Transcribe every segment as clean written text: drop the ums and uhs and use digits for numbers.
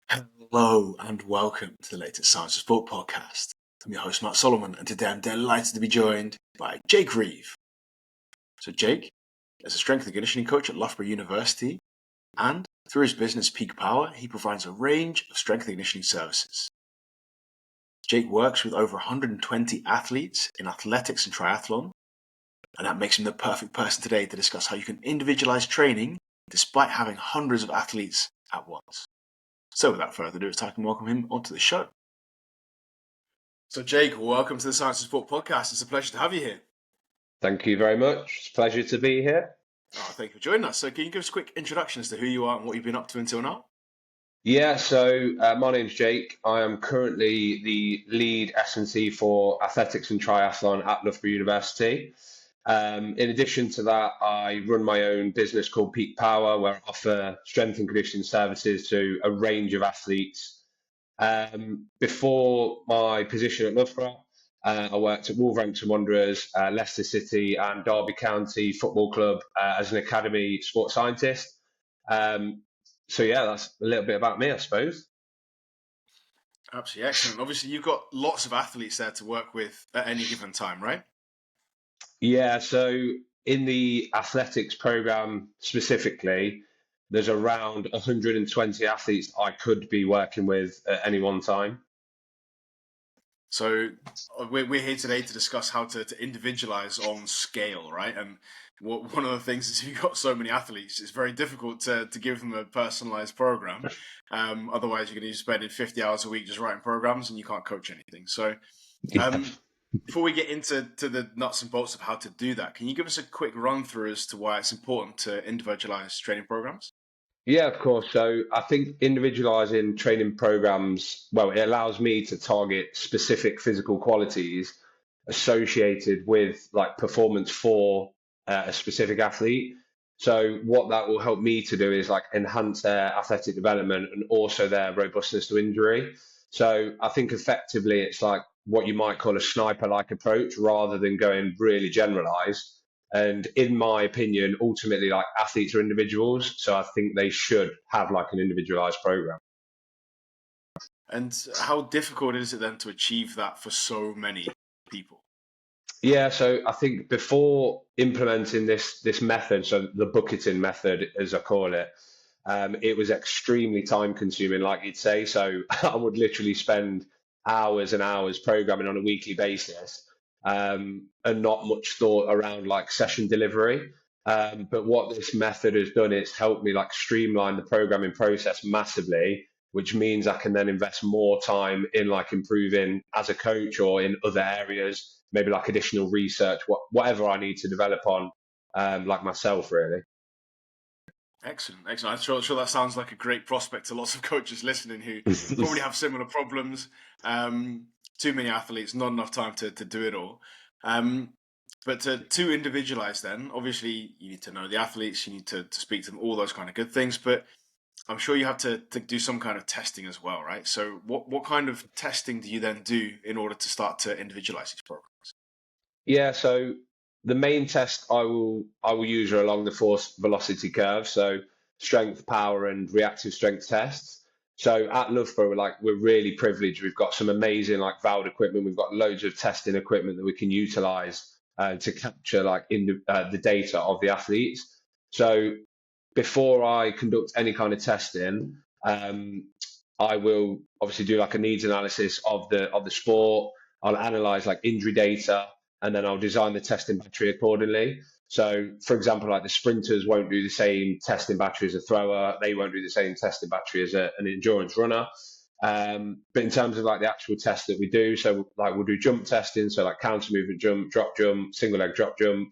Hello and welcome to the latest Science of Sport podcast. I'm your host, Matt Solomon, and today I'm delighted to be joined by Jake Reeve. So Jake is a strength and conditioning coach at Loughborough University, and through his business Peak Power, he provides a range of strength and conditioning services. Jake works with over 120 athletes in athletics and triathlon, and that makes him the perfect person today to discuss how you can individualize training despite having hundreds of athletes at once. So without further ado, it's time to welcome him onto the show. So Jake, welcome to the Science of Sport podcast. It's a pleasure to have you here. Thank you very much. It's a pleasure to be here. Oh, thank you for joining us. So can you give us a quick introduction as to who you are and what you've been up to until now? Yeah, so my name's Jake. I am currently the lead S&C for Athletics and Triathlon at Loughborough University. In addition to that, I run my own business called Peak Power, where I offer strength and conditioning services to a range of athletes. Before my position at Loughborough, I worked at Wolverhampton Wanderers, Leicester City and Derby County Football Club as an academy sports scientist. So yeah, that's a little bit about me, I suppose. Absolutely excellent. Obviously, you've got lots of athletes there to work with at any given time, right? Yeah, so in the athletics program specifically, there's around 120 athletes I could be working with at any one time. So we're here today to discuss how to individualize on scale, right? And one of the things is if you've got so many athletes, it's very difficult to give them a personalized program. Otherwise, you're going to be spending 50 hours a week just writing programs and you can't coach anything. So before we get into the nuts and bolts of how to do that, can you give us a quick run through as to why it's important to individualize training programs? Yeah, of course. So I think individualizing training programs, well, it allows me to target specific physical qualities associated with like performance for a specific athlete. So what that will help me to do is like enhance their athletic development and also their robustness to injury. So I think effectively it's like what you might call a sniper-like approach rather than going really generalized. And in my opinion, ultimately, like athletes are individuals, so I think they should have like an individualized program. And how difficult is it then to achieve that for so many people? Yeah, so I think before implementing this method, so the bucketing method, as I call it, it was extremely time consuming, like you'd say. So I would literally spend hours and hours programming on a weekly basis, and not much thought around like session delivery. But what this method has done is helped me like streamline the programming process massively, which means I can then invest more time in like improving as a coach or in other areas, maybe like additional research, whatever I need to develop on, like myself, really. Excellent. I'm sure that sounds like a great prospect to lots of coaches listening who probably have similar problems. Too many athletes, not enough time to do it all. But to individualize then, obviously you need to know the athletes, you need to speak to them, all those kind of good things. But I'm sure you have to do some kind of testing as well, right? So what kind of testing do you then do in order to start to individualize these programs? Yeah, so the main test I will use are along the force velocity curve, so strength, power, and reactive strength tests. So at Loughborough, we're really privileged. We've got some amazing like valve equipment. We've got loads of testing equipment that we can utilize to capture like in the data of the athletes. So before I conduct any kind of testing, I will obviously do like a needs analysis of the sport. I'll analyze like injury data, and then I'll design the testing battery accordingly. So, for example, like the sprinters won't do the same testing battery as a thrower. They won't do the same testing battery as an endurance runner. But in terms of like the actual test that we do, so like we'll do jump testing, so like counter movement jump, single leg drop jump,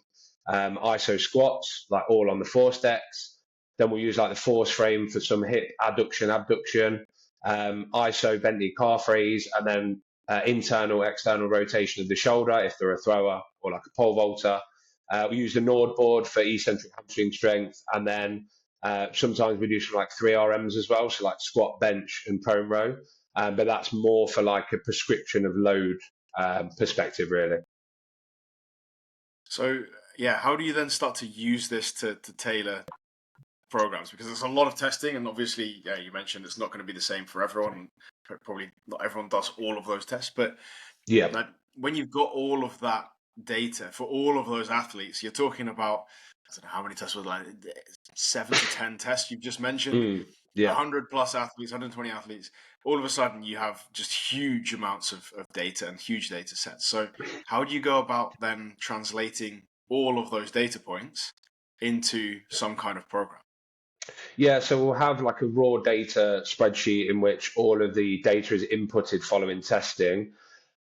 ISO squats, like all on the force decks. Then we'll use like the force frame for some hip adduction, abduction, ISO bent knee calf raise, and then internal, external rotation of the shoulder if they're a thrower or like a pole vaulter. We use the Nord board for eccentric hamstring strength, and then sometimes we do some like 3RMs as well, so like squat, bench, and prone row. But that's more for like a prescription of load perspective, really. So yeah, how do you then start to use this to tailor programs? Because there's a lot of testing, and obviously, yeah, you mentioned it's not going to be the same for everyone. Probably not everyone does all of those tests, but Yeah. like when you've got all of that data for all of those athletes, you're talking about, I don't know how many tests was like 7 to 10 tests you've just mentioned. Yeah. 100 plus athletes, 120 athletes. All of a sudden, you have just huge amounts of data and huge data sets. So, how do you go about then translating all of those data points into some kind of program? Yeah, so we'll have like a raw data spreadsheet in which all of the data is inputted following testing.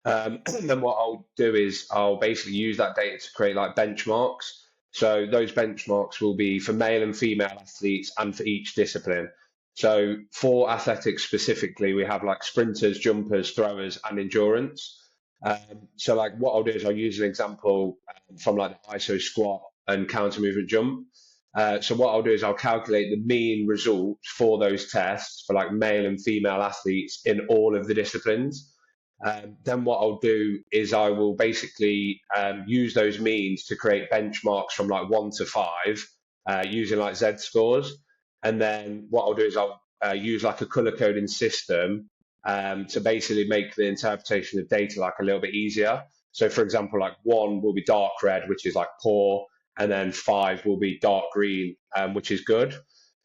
And then what I'll do is I'll basically use that data to create like benchmarks. So those benchmarks will be for male and female athletes and for each discipline. So for athletics specifically, we have like sprinters, jumpers, throwers, and endurance. So like what I'll do is I'll use an example from like the ISO squat and counter movement jump. So what I'll do is I'll calculate the mean results for those tests for like male and female athletes in all of the disciplines. Then what I'll do is I will basically use those means to create benchmarks from like 1 to 5 using like Z scores. And then what I'll do is I'll use like a color coding system to basically make the interpretation of data like a little bit easier. So for example, like 1 will be dark red, which is like poor, and then 5 will be dark green, which is good.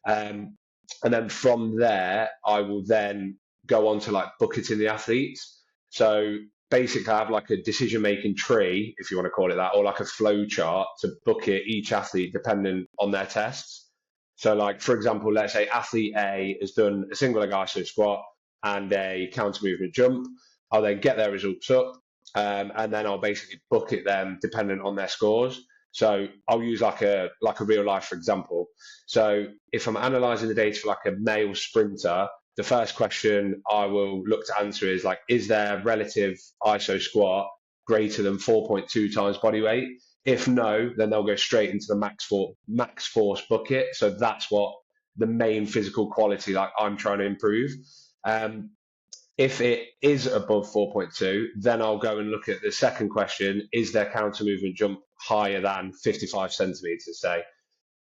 And then from there, I will then go on to like bucketing the athletes. So basically, I have like a decision-making tree, if you want to call it that, or like a flow chart to bucket each athlete depending on their tests. So like, for example, let's say athlete A has done a single leg iso squat and a counter movement jump. I'll then get their results up, and then I'll basically bucket them depending on their scores. So I'll use like a real life for example. So if I'm analysing the data for like a male sprinter, the first question I will look to answer is like, is their relative ISO squat greater than 4.2 times body weight? If no, then they'll go straight into the max force bucket. So that's what the main physical quality like I'm trying to improve. If it is above 4.2, then I'll go and look at the second question, is their counter movement jump higher than 55 centimeters, say?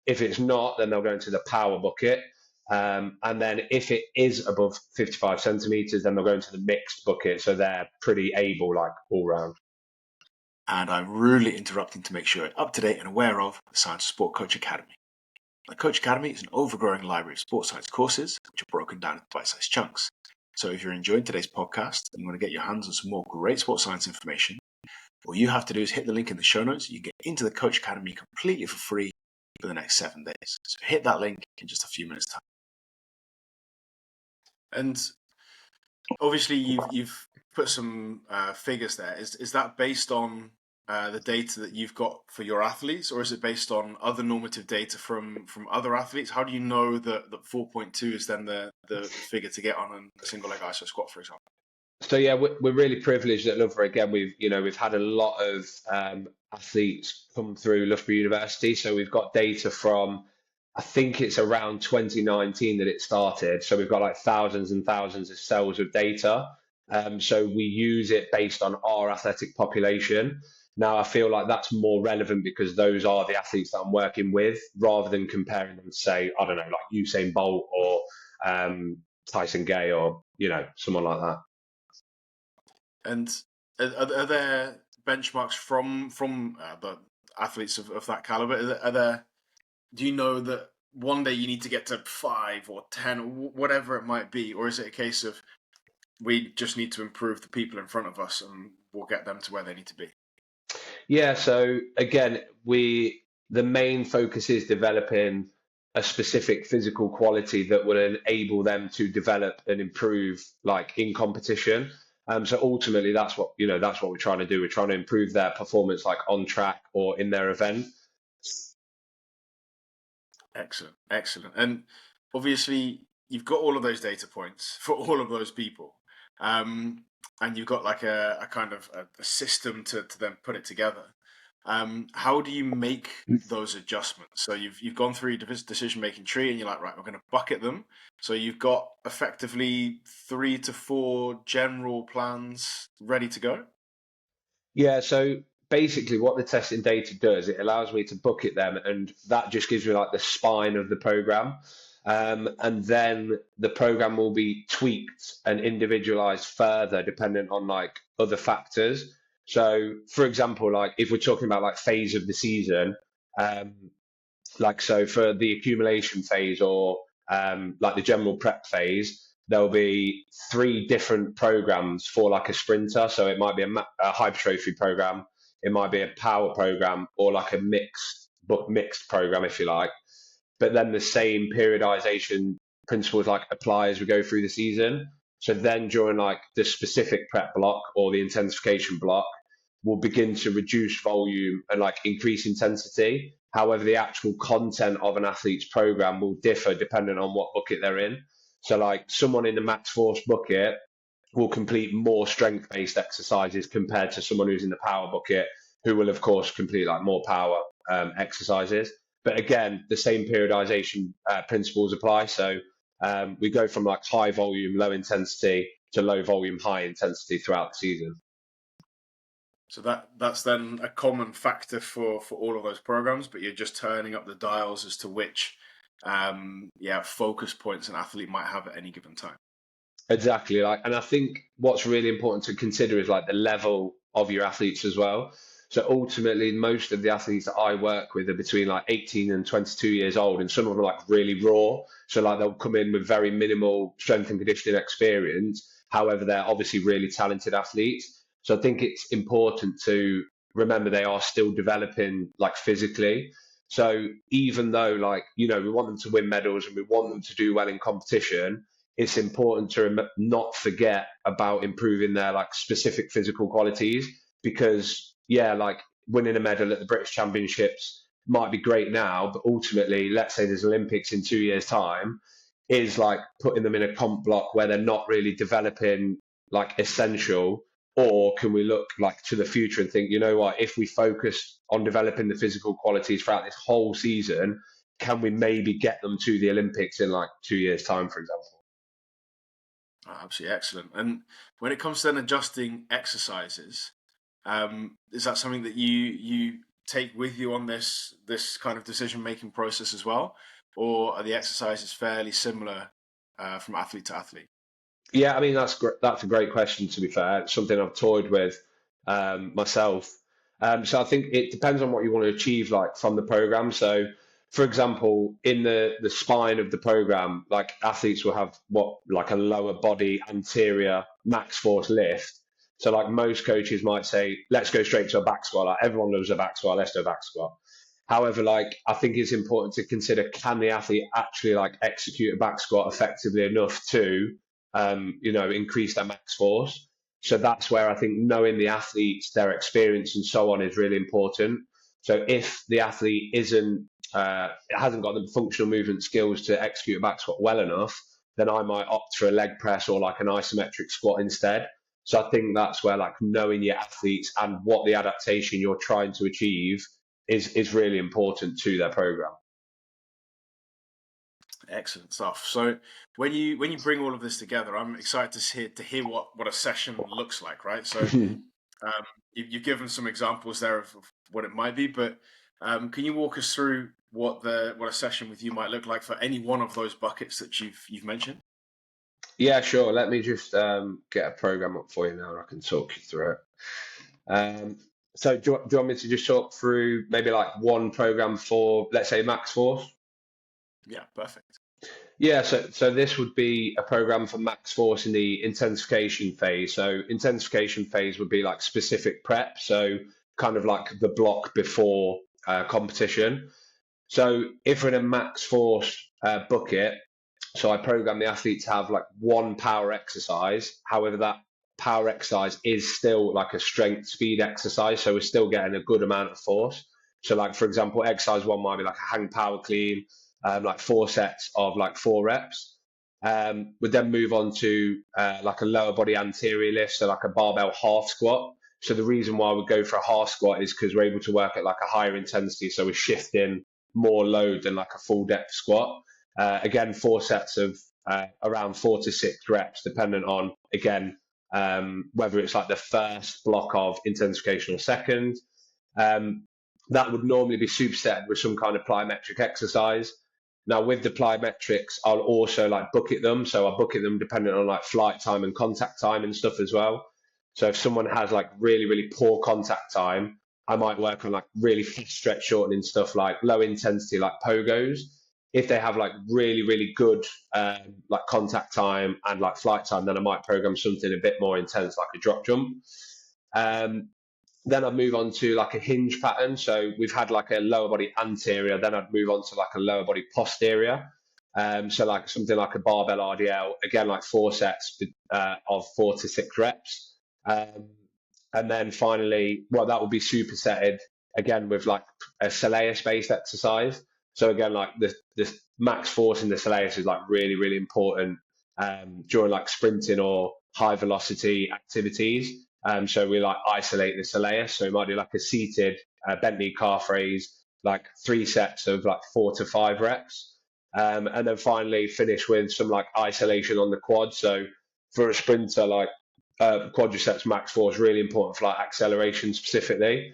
If it's not, then they'll go into the power bucket. And then if it is above 55 centimeters, then they'll go into the mixed bucket. So they're pretty able, like all round. And I'm really interrupting to make sure you're up to date and aware of the Science of Sport Coach Academy. The Coach Academy is an overgrowing library of sports science courses, which are broken down into bite-sized chunks. So if you're enjoying today's podcast and you want to get your hands on some more great sports science information, all you have to do is hit the link in the show notes. You get into the Coach Academy completely for free for the next 7 days. So hit that link in just a few minutes' time. And obviously you've put some figures there. Is that based on the data that you've got for your athletes, or is it based on other normative data from other athletes? How do you know that 4.2 is then the figure to get on a single leg iso squat, for example? So yeah, we're really privileged at Loughborough. Again, we've had a lot of athletes come through Loughborough University. So we've got data from, I think it's around 2019 that it started. So we've got like thousands and thousands of cells of data. So we use it based on our athletic population. Now I feel like that's more relevant because those are the athletes that I'm working with, rather than comparing them to, say, I don't know, like Usain Bolt or Tyson Gay or someone like that. And are there benchmarks from the athletes of that caliber? Are there? Do you know that one day you need to get to 5 or 10 or whatever it might be, or is it a case of we just need to improve the people in front of us and we'll get them to where they need to be? Yeah, so again, the main focus is developing a specific physical quality that will enable them to develop and improve like in competition. So ultimately that's what we're trying to do. We're trying to improve their performance like on track or in their event. Excellent. And obviously you've got all of those data points for all of those people. And you've got like a kind of a system to then put it together. How do you make those adjustments? So you've gone through your decision-making tree and you're like, right, we're going to bucket them. So you've got effectively 3 to 4 general plans ready to go? Yeah, so basically what the testing data does, it allows me to bucket them, and that just gives me like the spine of the program. And then the program will be tweaked and individualized further dependent on like other factors. So, for example, like if we're talking about like phase of the season, um, like so for the accumulation phase or like the general prep phase, there'll be three different programs for like a sprinter. So it might be a hypertrophy program, it might be a power program, or like a mixed program, if you like. But then the same periodization principles like apply as we go through the season. So then during like the specific prep block or the intensification block, we'll begin to reduce volume and like increase intensity. However, the actual content of an athlete's program will differ depending on what bucket they're in. So like someone in the max force bucket will complete more strength-based exercises compared to someone who's in the power bucket, who will of course complete like more power exercises. But again, the same periodization principles apply. So we go from like high volume, low intensity to low volume, high intensity throughout the season. So that's then a common factor for all of those programs, but you're just turning up the dials as to which focus points an athlete might have at any given time. Exactly. Like, and I think what's really important to consider is like the level of your athletes as well. So ultimately, most of the athletes that I work with are between like 18 and 22 years old, and some of them are like really raw. So like they'll come in with very minimal strength and conditioning experience. However, they're obviously really talented athletes. So I think it's important to remember they are still developing like physically. So even though like, you know, we want them to win medals and we want them to do well in competition, it's important to not forget about improving their like specific physical qualities, because like winning a medal at the British Championships might be great now, but ultimately, let's say there's Olympics in 2 years' time, is like putting them in a comp block where they're not really developing like essential. Or can we look like to the future and think, you know what, if we focus on developing the physical qualities throughout this whole season, can we maybe get them to the Olympics in like 2 years' time, for example? Oh, absolutely excellent. And when it comes to then adjusting exercises, is that something that you take with you on this kind of decision making process as well, or are the exercises fairly similar from athlete to athlete? Yeah, I mean that's a great question. To be fair, it's something I've toyed with myself. So I think it depends on what you want to achieve, like from the program. So, for example, in the spine of the program, like athletes will have what like a lower body anterior max force lift. So, like most coaches might say, let's go straight to a back squat. Like everyone loves a back squat, let's do a back squat. However, like I think it's important to consider, can the athlete actually like execute a back squat effectively enough to increase their max force. So that's where I think knowing the athletes, their experience and so on is really important. So if the athlete hasn't got the functional movement skills to execute a back squat well enough, then I might opt for a leg press or like an isometric squat instead. So I think that's where like knowing your athletes and what the adaptation you're trying to achieve is really important to their program. Excellent stuff. So when you bring all of this together, I'm excited to hear what a session looks like, right? So you've given some examples there of what it might be, but can you walk us through what a session with you might look like for any one of those buckets that you've mentioned? Yeah, sure. Let me just get a program up for you now, and I can talk you through it. So do you want me to just talk through maybe like one program for, let's say, max force? Yeah, perfect. Yeah, so this would be a program for max force in the intensification phase. So intensification phase would be like specific prep, so kind of like the block before competition. So if we're in a max force bucket, so I program the athlete to have like one power exercise. However, that power exercise is still like a strength speed exercise, so we're still getting a good amount of force. So like, for example, exercise one might be like a hang power clean, like 4 sets of like 4 reps. We'd then move on to like a lower body anterior lift, so like a barbell half squat. So the reason why we go for a half squat is because we're able to work at like a higher intensity, so we're shifting more load than like a full depth squat. Again, 4 sets of around 4 to 6 reps, dependent on, again, whether it's like the first block of intensification or second. That would normally be supersetted with some kind of plyometric exercise. Now with the plyometrics, I'll also like bucket them. So I bucket them depending on like flight time and contact time and stuff as well. So if someone has like really, really poor contact time, I might work on like really fast stretch shortening stuff like low intensity, like pogos. If they have like really, really good like contact time and like flight time, then I might program something a bit more intense, like a drop jump. Then I'd move on to like a hinge pattern. So we've had like a lower body anterior, then I'd move on to like a lower body posterior. So like something like a barbell RDL, again, like 4 sets of 4 to 6 reps. And then finally, well, that will be supersetted again with like a soleus based exercise. So again, like the max force in the soleus is like really, really important during like sprinting or high velocity activities. So we like isolate the soleus. So we might do like a seated bent knee calf raise, like 3 sets of like 4 to 5 reps. And then finally finish with some like isolation on the quad. So for a sprinter, like quadriceps max force, really important for like acceleration specifically.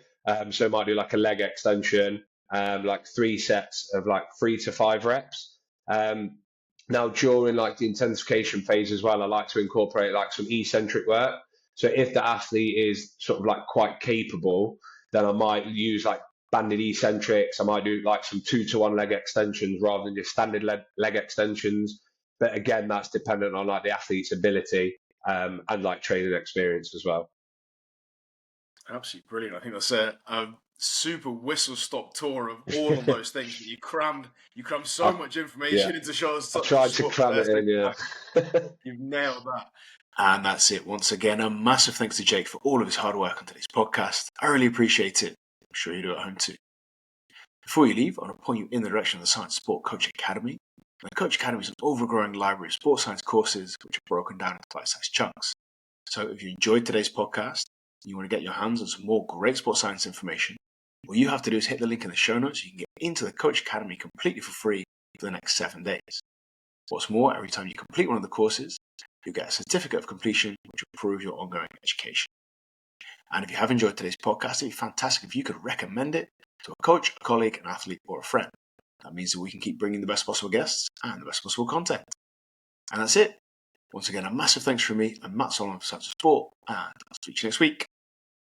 So might do like a leg extension, like 3 sets of like 3 to 5 reps. Now during like the intensification phase as well, I like to incorporate like some eccentric work. So if the athlete is sort of like quite capable, then I might use like banded eccentrics. I might do like some 2-to-1 leg extensions rather than just standard leg extensions. But again, that's dependent on like the athlete's ability and like training experience as well. Absolutely brilliant. I think that's a super whistle stop tour of all of those things. But you crammed so much information into shows. I tried to cram it in, yeah. You've nailed that. And that's it. Once again, a massive thanks to Jake for all of his hard work on today's podcast. I really appreciate it. I'm sure you do at home too. Before you leave, I want to point you in the direction of the Science Sport Coach Academy. The Coach Academy is an overgrowing library of sports science courses which are broken down into bite-sized chunks. So if you enjoyed today's podcast and you want to get your hands on some more great sports science information, all you have to do is hit the link in the show notes so you can get into the Coach Academy completely for free for the next 7 days. What's more, every time you complete one of the courses, you'll get a certificate of completion which will prove your ongoing education. And if you have enjoyed today's podcast, it'd be fantastic if you could recommend it to a coach, a colleague, an athlete, or a friend. That means that we can keep bringing the best possible guests and the best possible content. And that's it. Once again, a massive thanks from me and Matt Solomon for Science of Sport, and I'll speak to you next week.